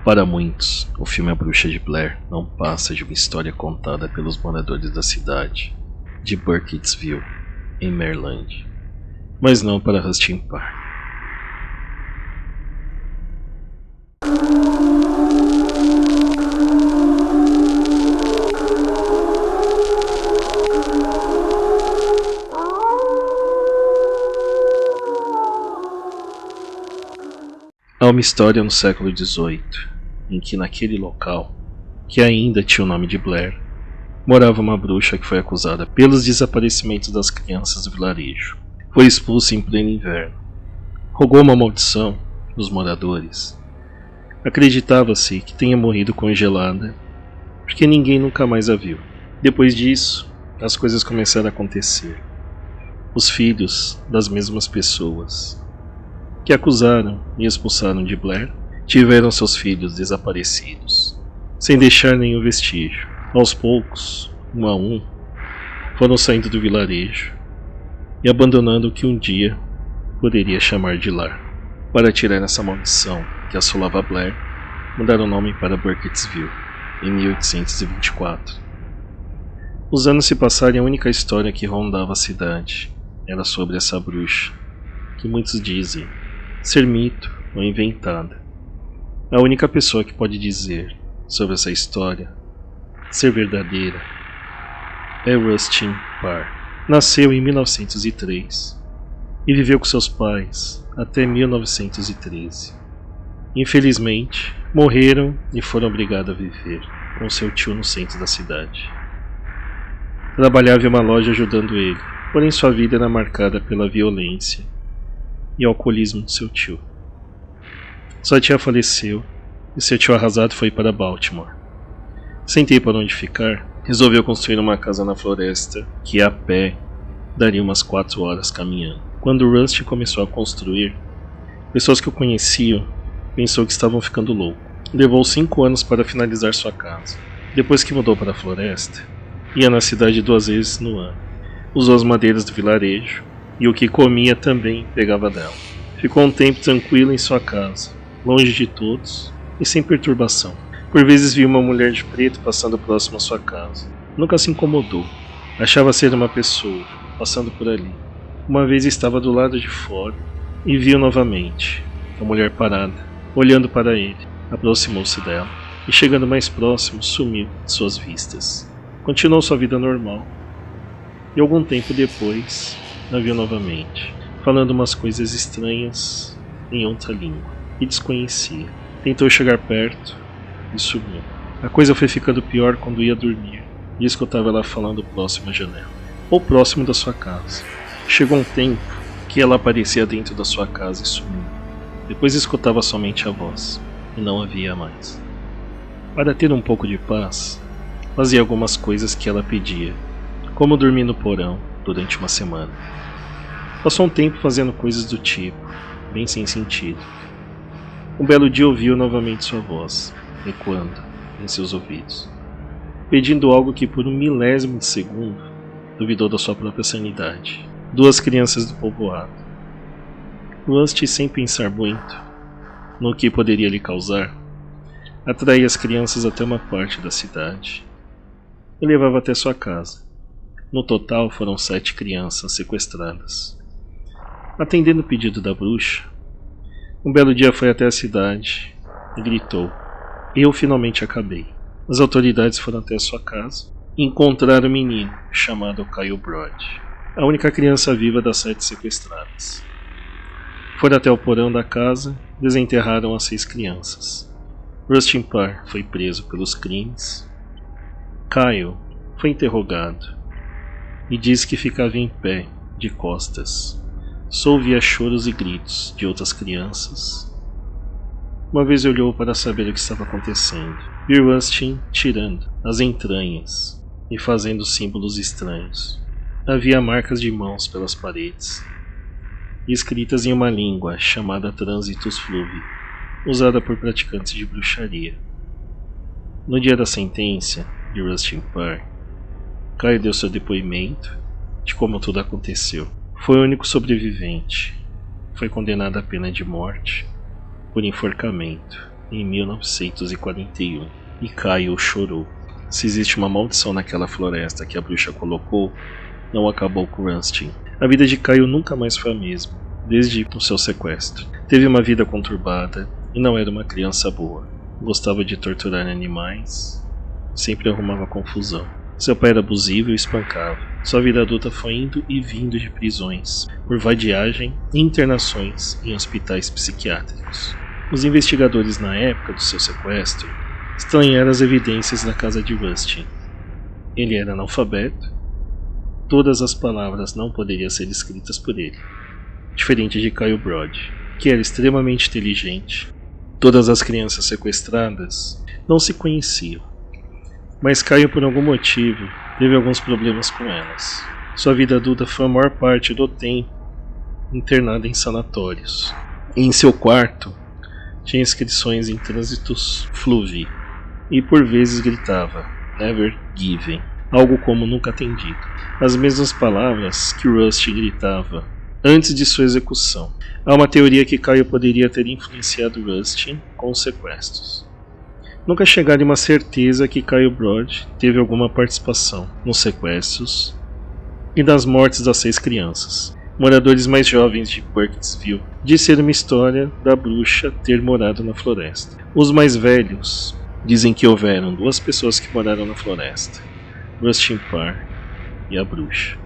Para muitos, o filme A Bruxa de Blair não passa de uma história contada pelos moradores da cidade de Burkittsville, em Maryland, mas não para Rustin Park. Há uma história no século XVIII, em que naquele local, que ainda tinha o nome de Blair, morava uma bruxa que foi acusada pelos desaparecimentos das crianças do vilarejo. Foi expulsa em pleno inverno. Rogou uma maldição nos moradores. Acreditava-se que tenha morrido congelada, porque ninguém nunca mais a viu. Depois disso, as coisas começaram a acontecer. Os filhos das mesmas pessoas que acusaram e expulsaram de Blair tiveram seus filhos desaparecidos, sem deixar nenhum vestígio. Aos poucos, um a um, foram saindo do vilarejo e abandonando o que um dia poderia chamar de lar. Para tirar essa maldição que assolava Blair, mudaram o nome para Burkittsville, em 1824. Os anos se passaram e a única história que rondava a cidade era sobre essa bruxa, que muitos dizem ser mito ou inventada. A única pessoa que pode dizer sobre essa história ser verdadeira é Rustin Parr. Nasceu em 1903 e viveu com seus pais até 1913. Infelizmente, morreram e foram obrigados a viver com seu tio no centro da cidade. Trabalhava em uma loja ajudando ele, porém sua vida era marcada pela violência e alcoolismo de seu tio. Sua tia faleceu e seu tio arrasado foi para Baltimore. Sem ter para onde ficar, resolveu construir uma casa na floresta que a pé daria umas 4 horas caminhando. Quando Rusty começou a construir, pessoas que o conheciam pensou que estavam ficando louco. Levou 5 anos para finalizar sua casa. Depois que mudou para a floresta, ia na cidade 2 vezes no ano. Usou as madeiras do vilarejo e o que comia também pegava dela. Ficou um tempo tranquilo em sua casa, longe de todos e sem perturbação. Por vezes via uma mulher de preto passando próximo à sua casa. Nunca se incomodou. Achava ser uma pessoa passando por ali. Uma vez estava do lado de fora e viu novamente a mulher parada, olhando para ele. Aproximou-se dela e, chegando mais próximo, sumiu de suas vistas. Continuou sua vida normal e algum tempo depois a viu novamente, falando umas coisas estranhas em outra língua e desconhecia. Tentou chegar perto e sumiu. A coisa foi ficando pior quando ia dormir e escutava ela falando próximo à janela, ou próximo da sua casa. Chegou um tempo que ela aparecia dentro da sua casa e sumiu. Depois escutava somente a voz e não a via mais. Para ter um pouco de paz, fazia algumas coisas que ela pedia, como dormir no porão durante uma semana. Passou um tempo fazendo coisas do tipo, bem sem sentido. Um belo dia ouviu novamente sua voz, ecoando em seus ouvidos, pedindo algo que por um milésimo de segundo duvidou da sua própria sanidade. 2 crianças do povoado. Rusty, sem pensar muito no que poderia lhe causar, atraía as crianças até uma parte da cidade e levava até sua casa. No total foram 7 crianças sequestradas. Atendendo o pedido da bruxa, um belo dia foi até a cidade e gritou: "Eu finalmente acabei." As autoridades foram até sua casa e encontraram um menino chamado Kyle Broad, a única criança viva das 7 sequestradas. Foram até o porão da casa e desenterraram as 6 crianças. Rustin Parr foi preso pelos crimes. Kyle foi interrogado e disse que ficava em pé, de costas. Só ouvia choros e gritos de outras crianças. Uma vez olhou para saber o que estava acontecendo. Viu Rustin tirando as entranhas e fazendo símbolos estranhos. Havia marcas de mãos pelas paredes, escritas em uma língua chamada Transitus Fluvi, usada por praticantes de bruxaria. No dia da sentença de Rustin Parr, Kyle deu seu depoimento de como tudo aconteceu. Foi o único sobrevivente. Foi condenado à pena de morte por enforcamento em 1941 e Caio chorou. Se existe uma maldição naquela floresta que a bruxa colocou, não acabou com Rustin. A vida de Caio nunca mais foi a mesma, desde o seu sequestro. Teve uma vida conturbada e não era uma criança boa. Gostava de torturar animais, sempre arrumava confusão. Seu pai era abusivo e o espancava. Sua vida adulta foi indo e vindo de prisões, por vadiagem e internações em hospitais psiquiátricos. Os investigadores na época do seu sequestro estranharam as evidências na casa de Rustin. Ele era analfabeto, todas as palavras não poderiam ser escritas por ele, diferente de Kyle Brody, que era extremamente inteligente. Todas as crianças sequestradas não se conheciam, mas Caio, por algum motivo, teve alguns problemas com elas. Sua vida adulta foi a maior parte do tempo internada em sanatórios. Em seu quarto, tinha inscrições em trânsitos fluvi, e por vezes gritava, "Never given", algo como nunca atendido. As mesmas palavras que Rust gritava antes de sua execução. Há uma teoria que Caio poderia ter influenciado Rustin com os sequestros. Nunca chegaram a uma certeza que Kyle Brody teve alguma participação nos sequestros e das mortes das 6 crianças. Moradores mais jovens de Burkittsville disseram uma história da bruxa ter morado na floresta. Os mais velhos dizem que houveram 2 pessoas que moraram na floresta: Rustin Parr e a bruxa.